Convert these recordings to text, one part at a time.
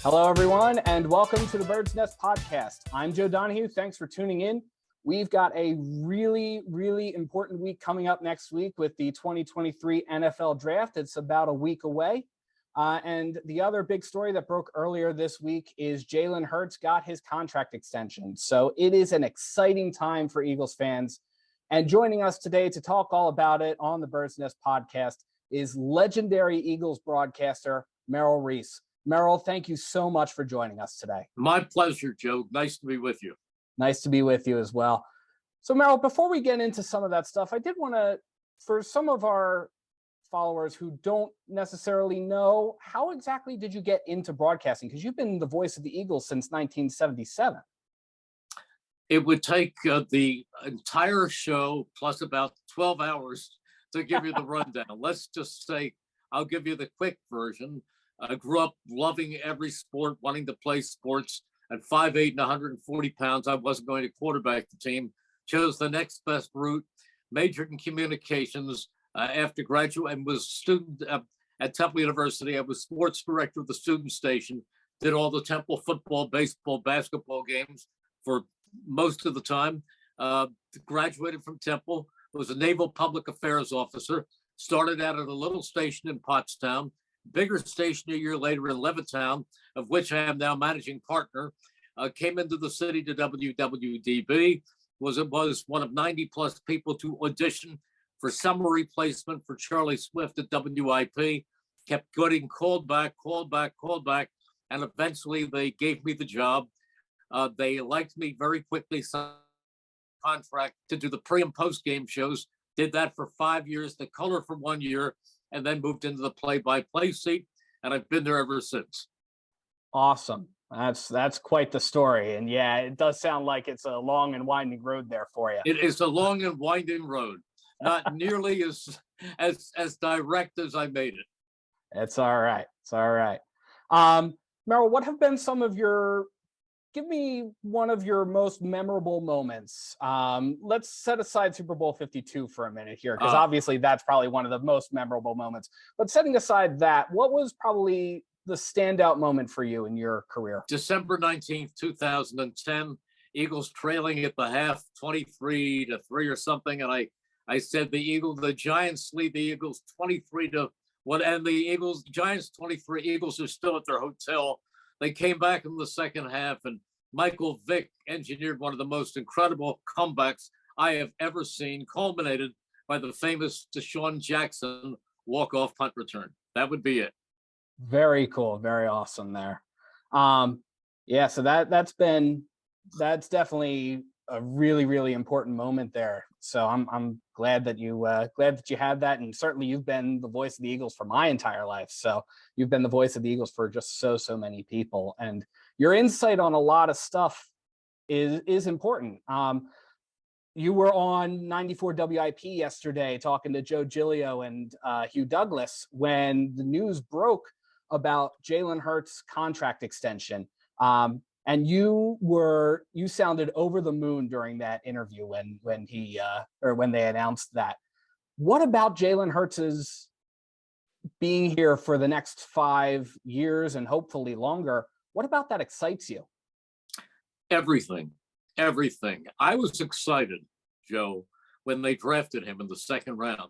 Hello, everyone, and welcome to the Bird's Nest podcast. I'm Joe Donahue. Thanks for tuning in. We've got a really, really important week coming up next week with the 2023 NFL Draft. It's about a week away. And the other big story that broke earlier this week is Jalen Hurts got his contract extension. So it is an exciting time for Eagles fans. And joining us today to talk all about it on the Bird's Nest podcast is legendary Eagles broadcaster Merrill Reese. Merrill, thank you so much for joining us today. My pleasure, Joe. Nice to be with you. Nice to be with you as well. So, Merrill, before we get into some of that stuff, I did want to, for some of our followers who don't necessarily know, how exactly did you get into broadcasting? Because you've been the voice of the Eagles since 1977. It would take the entire show plus about 12 hours to give you the rundown. Let's just say I'll give you the quick version. I grew up loving every sport, wanting to play sports. At 5'8" and 140 pounds, I wasn't going to quarterback the team. Chose the next best route, majored in communications after graduate, and was a student at Temple University. I was sports director of the student station, did all the Temple football, baseball, basketball games for most of the time. Graduated from Temple, was a naval public affairs officer, started out at a little station in Pottstown, bigger station a year later in Levittown, of which I am now managing partner. Came into the city to WWDB, was one of 90 plus people to audition for summer replacement for Charlie Swift at WIP, kept getting called back, and eventually they gave me the job. They liked me very quickly, signed a contract to do the pre and post game shows, did that for 5 years, the color for 1 year, and then moved into the play-by-play seat, and I've been there ever since. Awesome. That's quite the story. And yeah, it does sound like it's a long and winding road there for you. It is a long and winding road, not nearly as direct as I made it. It's all right. It's all right. Merrill, what have been give me one of your most memorable moments. Let's set aside Super Bowl 52 for a minute here, because obviously that's probably one of the most memorable moments. But setting aside that, what was probably the standout moment for you in your career? December 19th, 2010, Eagles trailing at the half, 23-3 or something. And I said the Giants lead the Eagles 23-1, and the Giants 23. Eagles are still at their hotel. They came back in the second half, and Michael Vick engineered one of the most incredible comebacks I have ever seen, culminated by the famous Deshaun Jackson walk-off punt return. That would be it. Very cool. Very awesome there. Yeah, so that's definitely a really, really important moment there. So I'm glad that you had that, and certainly you've been the voice of the Eagles for my entire life. So you've been the voice of the Eagles for just so many people, and your insight on a lot of stuff is important. You were on 94 WIP yesterday talking to Joe Giglio and Hugh Douglas when the news broke about Jalen Hurts' contract extension. And you sounded over the moon during that interview when they announced that. What about Jalen Hurts' being here for the next 5 years and hopefully longer? What about that excites you? Everything. I was excited, Joe, when they drafted him in the second round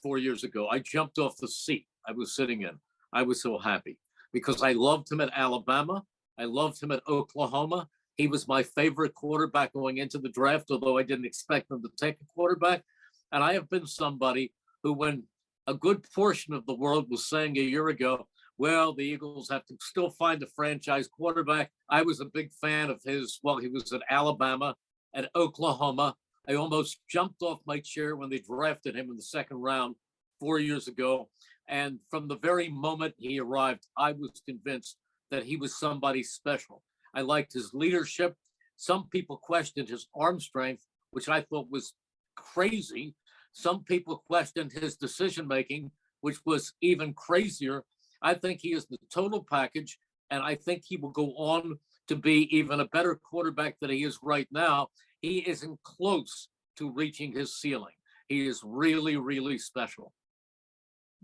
4 years ago. I jumped off the seat I was sitting in. I was so happy because I loved him at Alabama. I loved him at Oklahoma. He was my favorite quarterback going into the draft, although I didn't expect them to take a quarterback. And I have been somebody who, when a good portion of the world was saying a year ago, well, the Eagles have to still find a franchise quarterback, I was a big fan of his. Well, he was at Alabama, at Oklahoma. I almost jumped off my chair when they drafted him in the second round 4 years ago. And from the very moment he arrived, I was convinced that he was somebody special. I liked his leadership. Some people questioned his arm strength, which I thought was crazy. Some people questioned his decision-making, which was even crazier. I think he is the total package, and I think he will go on to be even a better quarterback than he is right now. He isn't close to reaching his ceiling. He is really, really special.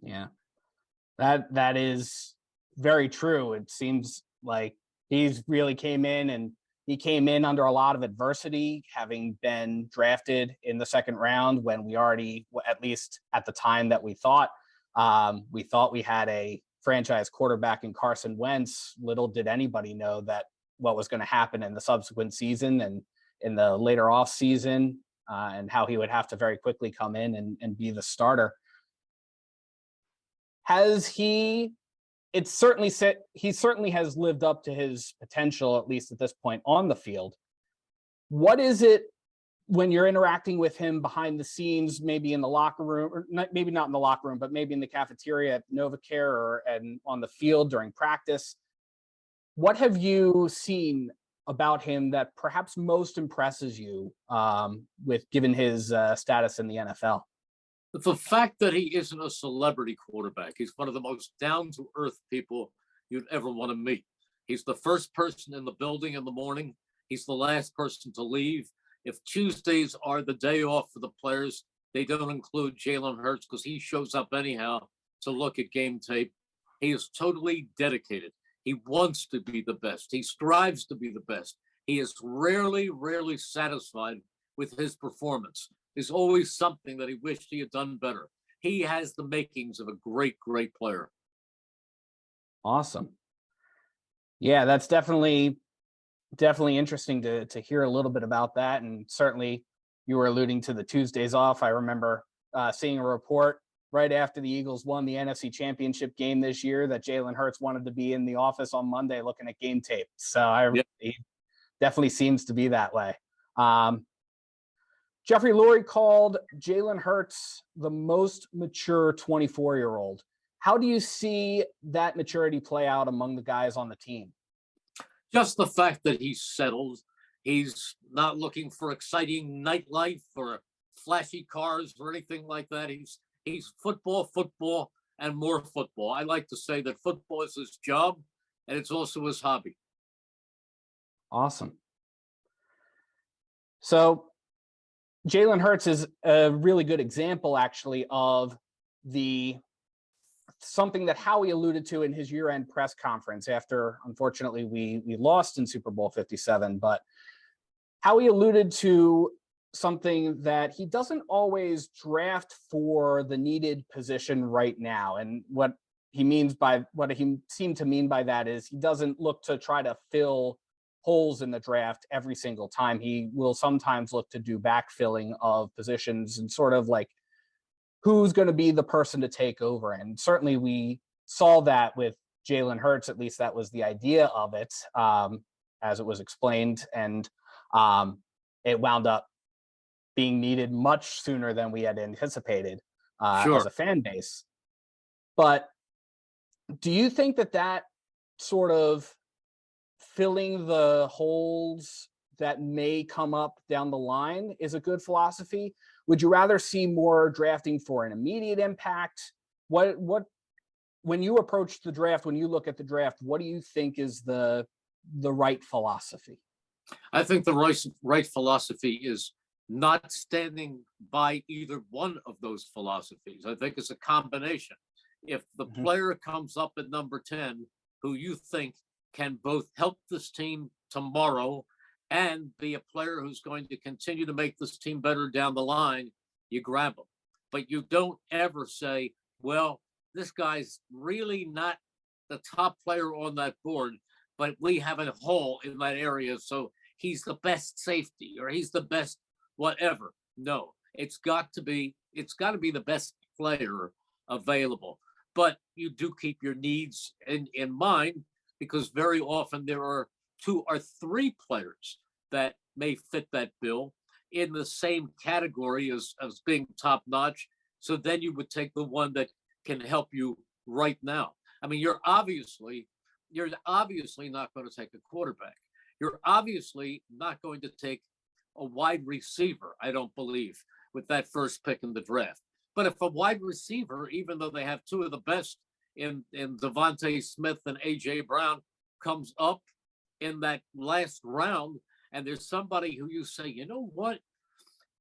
Yeah, that is very true. It seems like he's really came in, and he came in under a lot of adversity, having been drafted in the second round when we already, at least at the time that we thought we had a franchise quarterback in Carson Wentz. Little did anybody know that what was going to happen in the subsequent season and in the later off season, and how he would have to very quickly come in and be the starter. Has he? It's certainly he certainly has lived up to his potential, at least at this point on the field. What is it when you're interacting with him behind the scenes, maybe in the locker room, or maybe not in the locker room, but maybe in the cafeteria at NovaCare and on the field during practice? What have you seen about him that perhaps most impresses you, with given his status in the NFL? The fact that he isn't a celebrity quarterback, he's one of the most down-to-earth people you'd ever want to meet. He's the first person in the building in the morning. He's the last person to leave. If Tuesdays are the day off for the players, they don't include Jalen Hurts because he shows up anyhow to look at game tape. He is totally dedicated. He wants to be the best. He strives to be the best. He is rarely satisfied with his performance. There's always something that he wished he had done better. He has the makings of a great player. Awesome. Yeah, that's definitely interesting to hear a little bit about that. And certainly you were alluding to the Tuesdays off. I remember seeing a report right after the Eagles won the NFC Championship game this year that Jalen Hurts wanted to be in the office on Monday looking at game tape. So he definitely seems to be that way. Jeffrey Lurie called Jalen Hurts the most mature 24-year-old. How do you see that maturity play out among the guys on the team? Just the fact that he's settled. He's not looking for exciting nightlife or flashy cars or anything like that. He's football, and more football. I like to say that football is his job, and it's also his hobby. Awesome. So Jalen Hurts is a really good example, actually, of something that Howie alluded to in his year-end press conference after, unfortunately, we lost in Super Bowl 57. But Howie alluded to something that he doesn't always draft for the needed position right now. And what he seemed to mean by that is he doesn't look to try to fill holes in the draft every single time. He will sometimes look to do backfilling of positions and sort of like who's going to be the person to take over. And certainly we saw that with Jalen Hurts. At least that was the idea of it, as it was explained. And it wound up being needed much sooner than we had anticipated as a fan base. But do you think that sort of filling the holes that may come up down the line is a good philosophy? Would you rather see more drafting for an immediate impact? What when you approach the draft, when you look at the draft, what do you think is the right philosophy? I think the right philosophy is not standing by either one of those philosophies. I think it's a combination. If the player comes up at number 10, who you think can both help this team tomorrow and be a player who's going to continue to make this team better down the line, you grab them. But you don't ever say, well, this guy's really not the top player on that board, but we have a hole in that area, so he's the best safety or he's the best whatever. No, it's got to be the best player available. But you do keep your needs in mind, because very often there are 2 or 3 players that may fit that bill in the same category as being top notch. So then you would take the one that can help you right now. I mean, you're obviously not going to take a quarterback. You're obviously not going to take a wide receiver, I don't believe, with that first pick in the draft. But if a wide receiver, even though they have 2 of the best in Devontae Smith and A.J. Brown, comes up in that last round, and there's somebody who you say, you know what,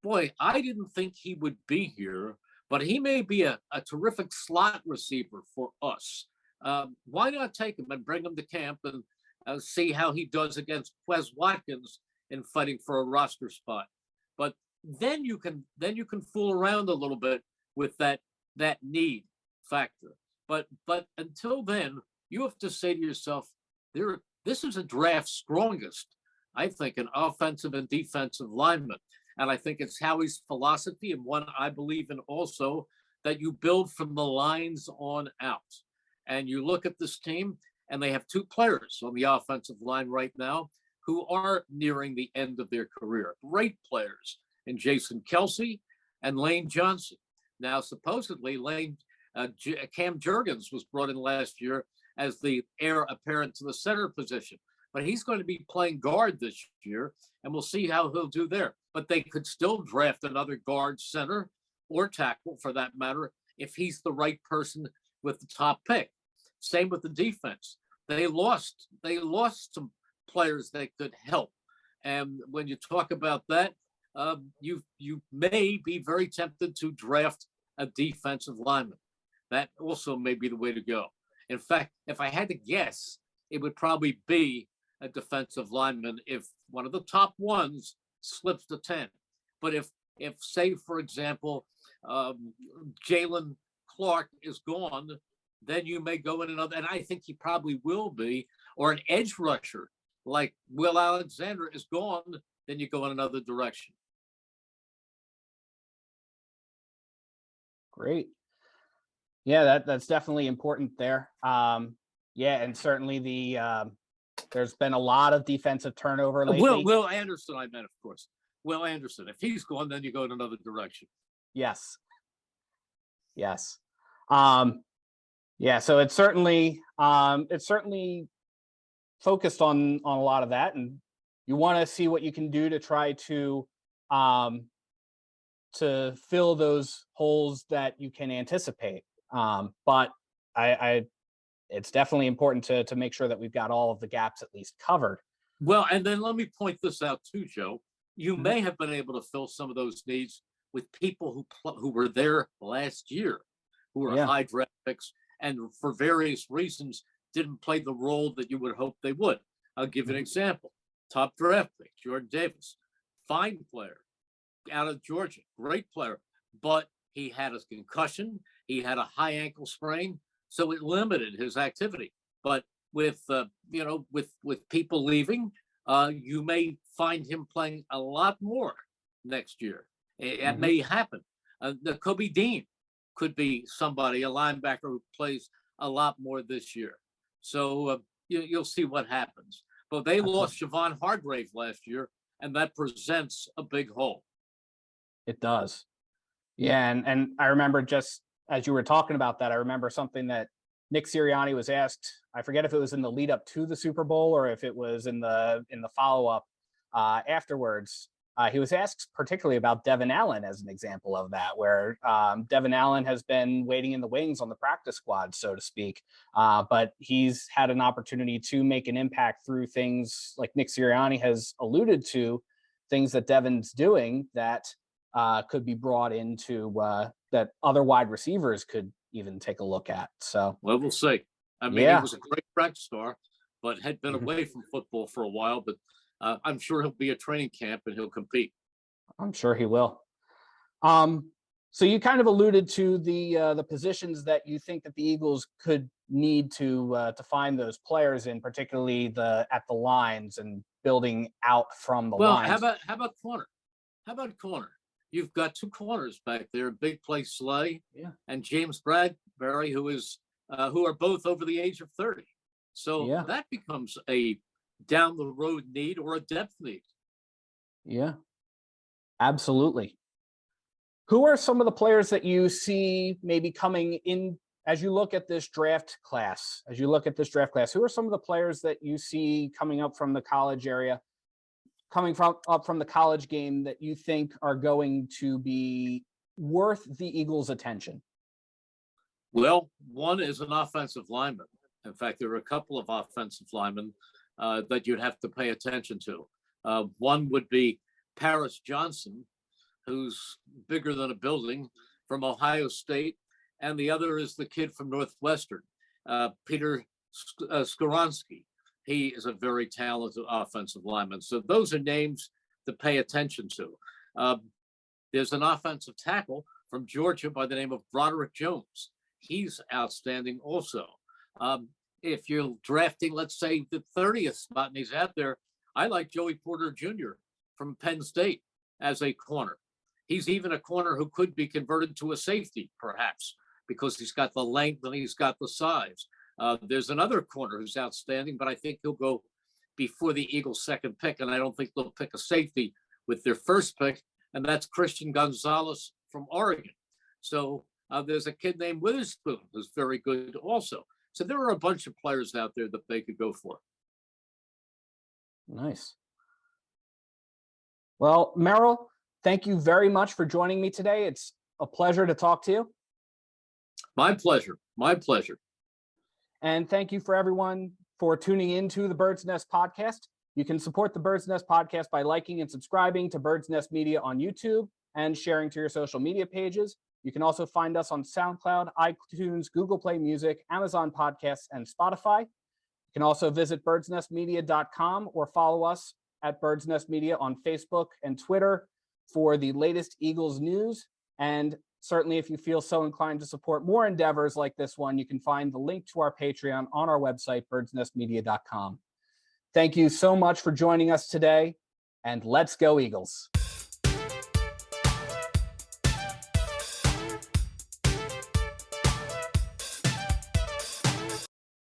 boy, I didn't think he would be here, but he may be a terrific slot receiver for us. Why not take him and bring him to camp and see how he does against Quez Watkins in fighting for a roster spot? But then you can fool around a little bit with that need factor. But until then, you have to say to yourself, this is a draft strongest, I think, an offensive and defensive lineman. And I think it's Howie's philosophy, and one I believe in also, that you build from the lines on out. And you look at this team, and they have two players on the offensive line right now who are nearing the end of their career. Great players in Jason Kelsey and Lane Johnson. Now, supposedly, Cam Jurgens was brought in last year as the heir apparent to the center position. But he's going to be playing guard this year, and we'll see how he'll do there. But they could still draft another guard, center, or tackle, for that matter, if he's the right person with the top pick. Same with the defense. They lost some players that could help. And when you talk about that, you may be very tempted to draft a defensive lineman. That also may be the way to go. In fact, if I had to guess, it would probably be a defensive lineman if one of the top ones slips to 10. But if say, for example, Jalen Clark is gone, then you may go in another, and I think he probably will be, or an edge rusher like Will Alexander is gone, then you go in another direction. Great. Yeah, that's definitely important there. Yeah, and certainly there's been a lot of defensive turnover lately. Will Anderson, I meant, of course. Will Anderson. If he's gone, then you go in another direction. Yes. Yes. Yeah, so it's certainly focused on a lot of that, and you want to see what you can do to try to fill those holes that you can anticipate. But it's definitely important to make sure that we've got all of the gaps at least covered. Well, and then let me point this out too, Joe. You may have been able to fill some of those needs with people who were there last year, who were high draft picks, and for various reasons didn't play the role that you would hope they would. I'll give you an example. Top draft pick, Jordan Davis, fine player out of Georgia, great player, but he had a concussion, he had a high ankle sprain, so it limited his activity. But with people leaving, you may find him playing a lot more next year. It may happen. The Kobe Dean could be somebody, a linebacker who plays a lot more this year. So you'll see what happens. But they lost Siobhan Hargrave last year, and that presents a big hole. It does. Yeah, and I remember, just as you were talking about that, I remember something that Nick Sirianni was asked. I forget if it was in the lead up to the Super Bowl or if it was in the follow-up afterwards. He was asked particularly about Devin Allen as an example of that, where Devin Allen has been waiting in the wings on the practice squad, so to speak. But he's had an opportunity to make an impact through things like Nick Sirianni has alluded to, things that Devin's doing that could be brought into that other wide receivers could even take a look at. So, well, we'll see. I mean, he was a great track star, but had been away from football for a while. But I'm sure he'll be at training camp and he'll compete. I'm sure he will. So you kind of alluded to the positions that you think that the Eagles could need to find those players in, particularly at the lines and building out from the lines. How about corner? How about corner? You've got two corners back there, Big Play Slay and James Bradbury, who are both over the age of 30. So that becomes a down the road need or a depth need. Yeah, absolutely. Who are some of the players that you see maybe coming in as you look at this draft class? Who are some of the players that you see coming up from the college area, up from the college game, that you think are going to be worth the Eagles' attention? Well, one is an offensive lineman. In fact, there are a couple of offensive linemen that you'd have to pay attention to. One would be Paris Johnson, who's bigger than a building, from Ohio State, and the other is the kid from Northwestern. Peter Skoronski. He is a very talented offensive lineman. So those are names to pay attention to. There's an offensive tackle from Georgia by the name of Broderick Jones. He's outstanding also. If you're drafting, let's say, the 30th spot and he's out there, I like Joey Porter Jr. from Penn State as a corner. He's even a corner who could be converted to a safety, perhaps, because he's got the length and he's got the size. There's another corner who's outstanding, but I think he'll go before the Eagles' second pick, and I don't think they'll pick a safety with their first pick, and that's Christian Gonzalez from Oregon. So there's a kid named Witherspoon who's very good also. So there are a bunch of players out there that they could go for. Nice. Well, Merrill, thank you very much for joining me today. It's a pleasure to talk to you. My pleasure. My pleasure. And thank you for everyone for tuning into the Bird's Nest podcast. You can support the Bird's Nest podcast by liking and subscribing to Bird's Nest Media on YouTube and sharing to your social media pages. You can also find us on SoundCloud, iTunes, Google Play Music, Amazon Podcasts, and Spotify. You can also visit birdsnestmedia.com or follow us at Bird's Nest Media on Facebook and Twitter for the latest Eagles news. And certainly, if you feel so inclined to support more endeavors like this one, you can find the link to our Patreon on our website, birdsnestmedia.com. Thank you so much for joining us today, and let's go Eagles.